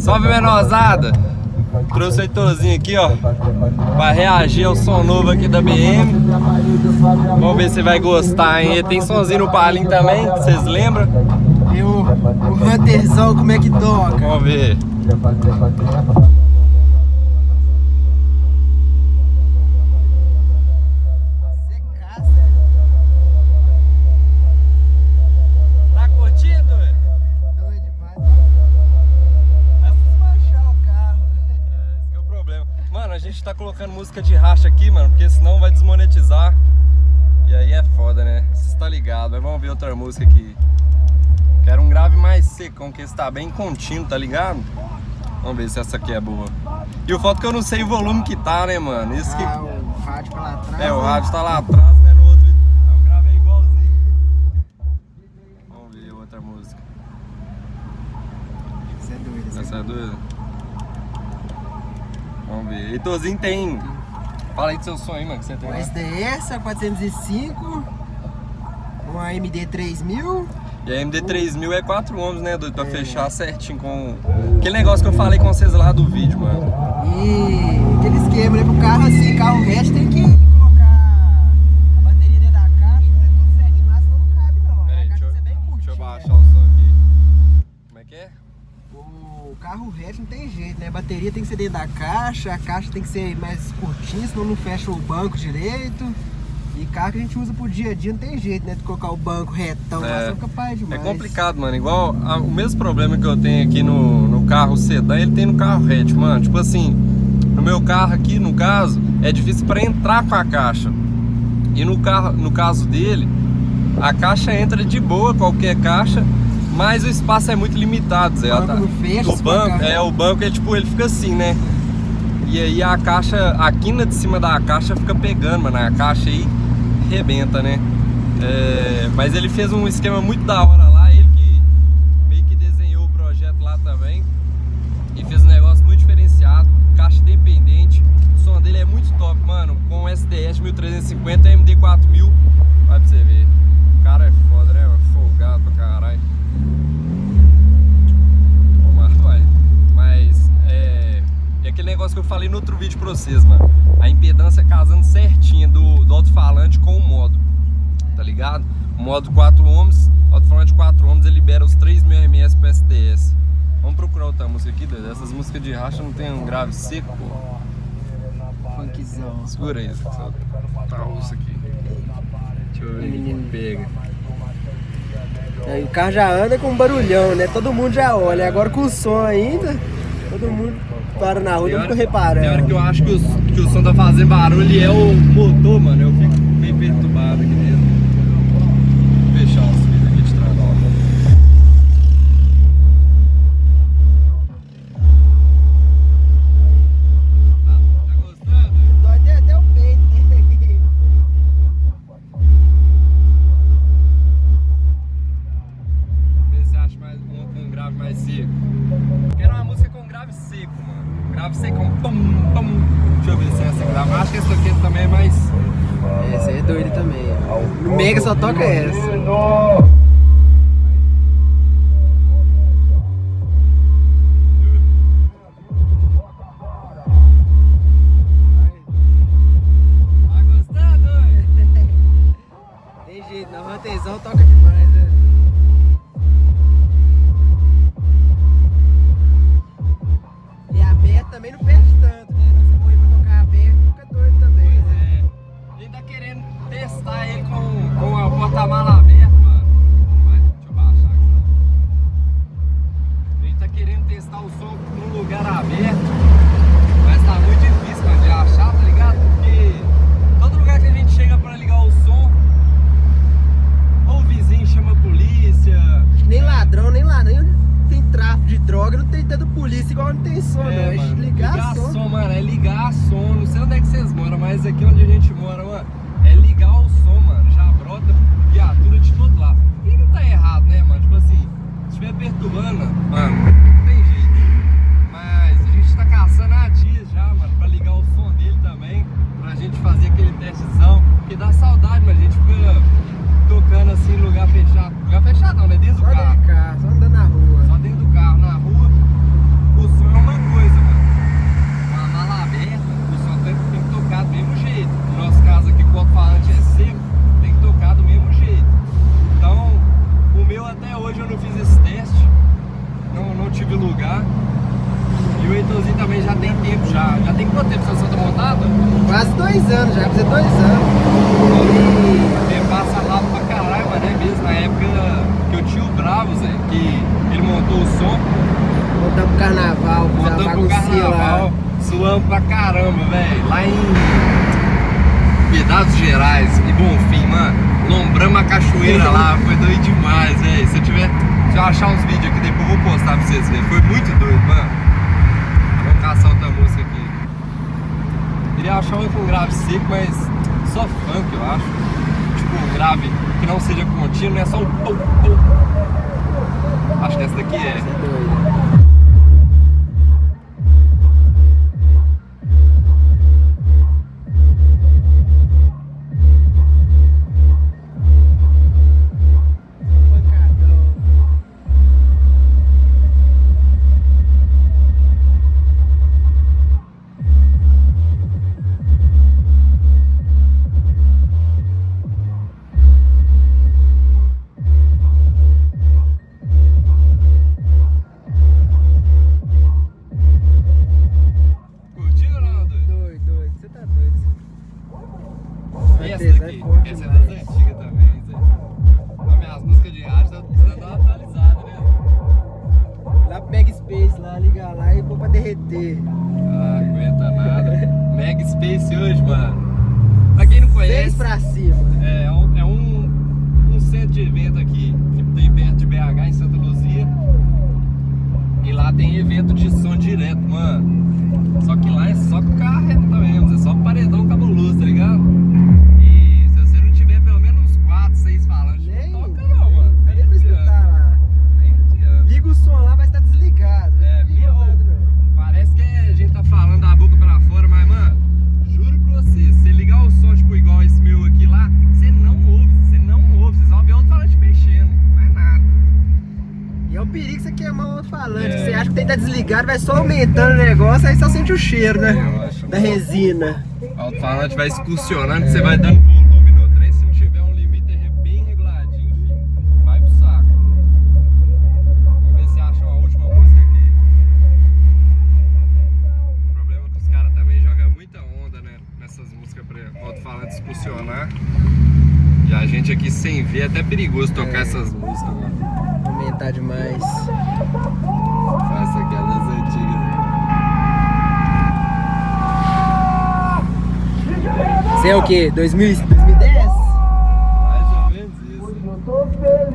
Salve, menosada! Trouxe o Heitorzinho aqui, ó, pra reagir ao som novo aqui da BM. Vamos ver se vai gostar, hein? Tem sonzinho no Palim também, que vocês lembram? E o Hunterzão, como é que toca? Vamos ver. Tá curtindo, velho? Doido demais. Vai desmanchar o carro. Esse que é o problema. Mano, a gente tá colocando música de racha aqui, mano, porque senão vai desmonetizar. E aí é foda, né? Vocês tá ligado, mas vamos ver outra música aqui. Quero um grave mais secão, que esse tá bem contínuo, tá ligado? Vamos ver se essa aqui é boa. E o foto que eu não sei o volume que tá, né, mano? Isso que... O rádio tá lá atrás. É, o rádio tá lá atrás, né? No outro. O grave é igualzinho. Vamos ver outra música. Você é doido. Essa é doida? Vamos ver. Heitorzinho tem... Fala aí do seu sonho, mano, que você tem Uma lá. SDS, a 405, uma MD 3000. E a MD 3000 é 4 ohms, né, doido? Pra fechar certinho com... Aquele negócio que eu falei com vocês lá do vídeo, mano. E aquele esquema, né? Pro carro assim, carro hatch tem que colocar a bateria dentro da caixa, fazer tudo certinho, mas não cabe não. Pera aí, A caixa tem que ser bem deixa curtinha. eu baixar o som aqui. Como é que é? O carro hatch não tem jeito, né? A bateria tem que ser dentro da caixa, a caixa tem que ser mais curtinha, senão não fecha o banco direito. E carro que a gente usa pro dia a dia não tem jeito, né? De colocar o banco retão, mas são capaz É demais. complicado, mano. Igual o mesmo problema que eu tenho aqui no carro sedã, ele tem no carro hatch, mano. Tipo assim, no meu carro aqui, no caso, é difícil pra entrar com a caixa. E no caso dele, a caixa entra de boa, qualquer caixa, mas o espaço é muito limitado, Zé. O banco não fecha, O banco é tipo, ele fica assim, né? E aí a caixa, a quina de cima da caixa fica pegando, mano. A caixa aí rebenta, né? Mas ele fez um esquema muito da hora lá, ele que meio que desenhou o projeto lá também e fez um negócio muito diferenciado, caixa independente, o som dele é muito top, mano, com SDS 1350 e MD 4000, vai pra você ver, o cara é foda, né, folgado pra caralho. Mas é aquele negócio que eu falei no outro vídeo pra vocês, mano. A impedância casando certinha do alto-falante com o modo, tá ligado? O modo 4 ohms, alto-falante 4 ohms, ele libera os 3.000 ms pro SDS. Vamos procurar outra música aqui, doido. Essas músicas de racha não tem um grave seco, pô. Funkzão. Segura aí, tá osso aqui. Deixa eu ver que pega. Aí o carro já anda com um barulhão, né? Todo mundo já olha. Agora com o som ainda, todo mundo para na rua e fica reparando. Tem hora que eu acho que o som tá fazendo barulho e é o motor, mano. Eu fico meio perturbado aqui dentro. Vou fechar os vídeos aqui de trás. Tá gostando? Dói até o peito, né? Vê se acha mais uma com um grave mais seco. Quero uma música com grave seco, mano. Grave seco, pum, pum. Deixa eu ver se essa grave. Acho que essa aqui também é mais. Esse aí é doido também. No Mega só toca essa. Tá gostando? Tem jeito, não. O Hunterzão toca demais, né? E aberto também não perde tanto, né? Você põe pra tocar aberto, fica doido também, né? A gente tá querendo testar ele com a porta-mala aberta, mano. Deixa eu baixar aqui. A gente tá querendo testar o som num lugar aberto, mas tá muito difícil, mano, de achar, tá ligado? Porque todo lugar que a gente chega pra ligar o som, ou o vizinho chama a polícia. Nem ladrão, nem tem tráfico de droga, não tem tanto polícia igual não tem som, não. É Mano, ligar som. mano, é ligar som. Não sei onde é que vocês moram, mas aqui onde a gente mora, mano, é ligar o som, mano. Já brota viatura de todo lado. E não tá errado, né, mano? Tipo assim, se estiver perturbando, mano, não tem jeito. Mas a gente tá caçando há dias já, mano, pra ligar o som dele também, pra gente fazer aquele testezão. Porque dá saudade, mas a gente fica tocando assim em lugar fechado. Lugar fechado não, né? Dentro do carro. Só andando na rua. Só dentro do carro, na rua. O som tive lugar. E o Heitorzinho também já tem tempo já. Já tem quanto tempo essa Santa montada? Quase 2 anos, já vai fazer 2 anos. O tempo passa rápido pra caralho, mas é mesmo. Na época que eu tinha o Bravo, Zé, que ele montou o som. Voltamos pro carnaval, Voltamos pro carnaval, suamos pra caramba, velho. Lá em Pedaços Gerais e Bonfim, mano. Lombramos a cachoeira lá, foi doido demais, velho. Se eu achar uns vídeos aqui, depois eu vou postar pra vocês verem. Foi muito doido, mano. Vamos caçar outra música aqui. Queria achar uma com grave seco, mas só funk, eu acho. Tipo, um grave que não seja contínuo, não é só o pum, pum. Acho que essa daqui é. Essa é das antigas também, Zé. As minhas músicas de rádio estão precisando dar uma atualizada, né? Lá pro Mega Space, lá, ligar lá e pôr pra derreter. Ah, aguenta nada. Mega Space hoje, mano. Pra quem não conhece, 6 pra cima. é um centro de evento aqui, que tem perto de BH, em Santa Luzia. E lá tem evento de som direto, mano. Só que lá é só com carreta mesmo, é só paredão cabuloso, tá ligado? E se você não tiver pelo menos uns 4, 6 falantes, Nem, não toca não, mano. nem pra escutar lá. Nem adianta. Liga o som lá, vai estar desligado. É, Não liga nada, não. parece que a gente tá falando da boca pra fora, mas, mano, juro pra você, se você ligar o som, tipo, igual esse meu aqui lá, você não ouve, você só vê outro falante mexendo, não é nada. E é um perigo você queimar o alto-falante. É. Você acha que tem que estar desligado, vai só aumentando o negócio, aí só sente o cheiro, né? Eu acho. Da resina. O alto-falante vai excursionando, você vai dando volume no trem, se não tiver um limite bem reguladinho, filho, vai pro saco. Vamos ver se acham a última música aqui. O problema é que os caras também jogam muita onda, né, nessas músicas pra alto-falante excursionar. E a gente aqui sem ver, é até perigoso tocar essas músicas, mano. Aumentar demais. Faça aquelas antigas. Você é o quê? 2010? Mais ou menos isso.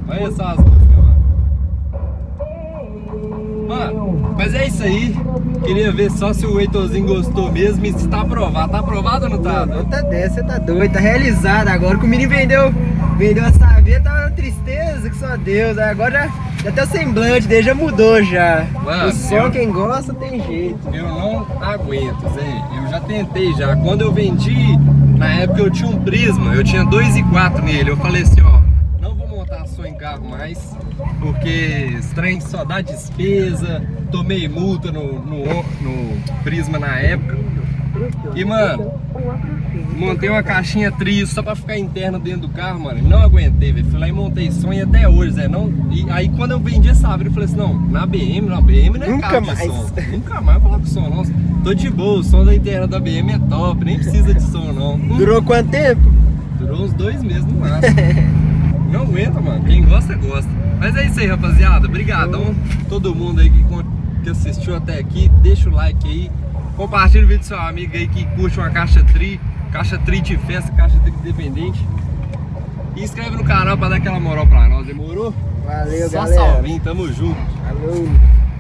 Olha só as músicas, mano. Mano, mas é isso aí. Queria ver só se o Heitorzinho gostou mesmo e se tá aprovado. Tá aprovado ou não tá? Não tá 10, você tá doido, tá realizado agora. Que o menino vendeu a saveira, tava uma tristeza que só Deus. Agora já até o semblante dele já mudou já. Mano, o som, quem gosta, tem jeito. Eu não aguento, Zé. Eu já tentei já. Quando eu vendi, na época eu tinha um Prisma, eu tinha 2.4 nele. Eu falei assim, ó, não vou montar som em carro mais, porque esse trem só dá despesa. Tomei multa no Prisma na época. E, mano, montei uma caixinha trio só pra ficar interna dentro do carro, mano. Não aguentei, velho. Fui lá e montei som e até hoje, Zé. Não... E aí quando eu vendi essa árvore, eu falei assim, não, na BM não é Nunca carro de mais. som. Nunca mais eu coloco som, não. Tô de boa, o som da interna da BM é top, nem precisa de som, não. Durou quanto tempo? Durou uns 2 meses no máximo. Não aguenta, mano. Quem gosta, gosta. Mas é isso aí, rapaziada. Obrigadão todo mundo aí que assistiu até aqui. Deixa o like aí. Compartilha o vídeo com seu amigo aí que curte uma caixa tri de festa, caixa tri independente. E inscreve no canal pra dar aquela moral pra nós, demorou? Valeu, Só galera. salvinho, tamo junto. Falou.